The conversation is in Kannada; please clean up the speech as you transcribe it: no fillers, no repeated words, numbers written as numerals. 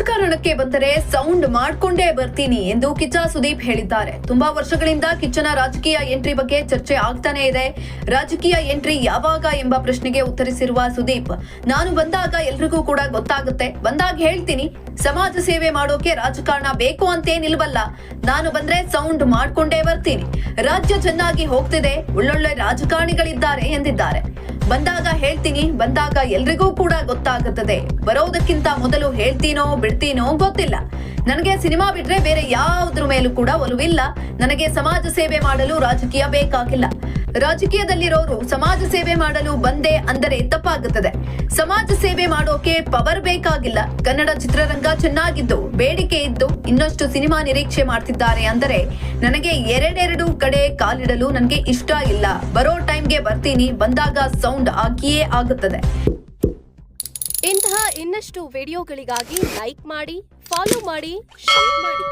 ರಾಜಕಾರಣಕ್ಕೆ ಬಂದರೆ ಸೌಂಡ್ ಮಾಡ್ಕೊಂಡೇ ಬರ್ತೀನಿ ಎಂದು ಕಿಚ್ಚ ಸುದೀಪ್ ಹೇಳಿದ್ದಾರೆ. ತುಂಬಾ ವರ್ಷಗಳಿಂದ ಕಿಚ್ಚನ ರಾಜಕೀಯ ಎಂಟ್ರಿ ಬಗ್ಗೆ ಚರ್ಚೆ ಆಗ್ತಾನೆ ಇದೆ. ರಾಜಕೀಯ ಎಂಟ್ರಿ ಯಾವಾಗ ಎಂಬ ಪ್ರಶ್ನೆಗೆ ಉತ್ತರಿಸಿರುವ ಸುದೀಪ್, ನಾನು ಬಂದಾಗ ಎಲ್ರಿಗೂ ಕೂಡ ಗೊತ್ತಾಗುತ್ತೆ, ಬಂದಾಗ ಹೇಳ್ತೀನಿ. ಸಮಾಜ ಸೇವೆ ಮಾಡೋಕೆ ರಾಜಕಾರಣ ಬೇಕು ಅಂತೇನಿಲ್ವಲ್ಲ, ನಾನು ಬಂದ್ರೆ ಸೌಂಡ್ ಮಾಡ್ಕೊಂಡೇ ಬರ್ತೀನಿ. ರಾಜ್ಯ ಚೆನ್ನಾಗಿ ಹೋಗ್ತಿದೆ, ಒಳ್ಳೊಳ್ಳೆ ರಾಜಕಾರಣಿಗಳಿದ್ದಾರೆ ಎಂದಿದ್ದಾರೆ. ಬಂದಾಗ ಹೇಳ್ತೀನಿ, ಬಂದಾಗ ಎಲ್ರಿಗೂ ಕೂಡ ಗೊತ್ತಾಗುತ್ತದೆ. ಬರೋದಕ್ಕಿಂತ ಮೊದಲು ಹೇಳ್ತೀನೋ ಬಿಡ್ತೀನೋ ಗೊತ್ತಿಲ್ಲ. ನನಗೆ ಸಿನಿಮಾ ಬಿಟ್ರೆ ಬೇರೆ ಯಾವುದ್ರ ಮೇಲೂ ಕೂಡ ಒಲವಿಲ್ಲ. ನನಗೆ ಸಮಾಜ ಸೇವೆ ಮಾಡಲು ರಾಜಕೀಯ ಬೇಕಾಗಿಲ್ಲ. ರಾಜಕೀಯದಲ್ಲಿರೋರು ಸಮಾಜ ಸೇವೆ ಮಾಡಲು ಬಂದೆ ಅಂದರೆ ತಪ್ಪಾಗುತ್ತದೆ. ಸಮಾಜ ಸೇವೆ ಮಾಡೋಕೆ ಪವರ್ ಬೇಕಾಗಿಲ್ಲ. ಕನ್ನಡ ಚಿತ್ರರಂಗ ಚೆನ್ನಾಗಿದ್ದು, ಬೇಡಿಕೆ ಇದ್ದು, ಇನ್ನಷ್ಟು ಸಿನಿಮಾ ನಿರೀಕ್ಷೆ ಮಾಡ್ತಿದ್ದಾರೆ ಅಂದರೆ ನನಗೆ ಎರಡೆರಡು ಕಡೆ ಕಾಲಿಡಲು ನನಗೆ ಇಷ್ಟ ಇಲ್ಲ. ಬರೋ ಟೈಮ್ಗೆ ಬರ್ತೀನಿ, ಬಂದಾಗ ಸೌಂಡ್ ಆಗಿಯೇ ಆಗುತ್ತದೆ. ಇಂತಹ ಇನ್ನಷ್ಟು ವಿಡಿಯೋಗಳಿಗಾಗಿ ಲೈಕ್ ಮಾಡಿ, ಫಾಲೋ ಮಾಡಿ, ಶೇರ್ ಮಾಡಿ.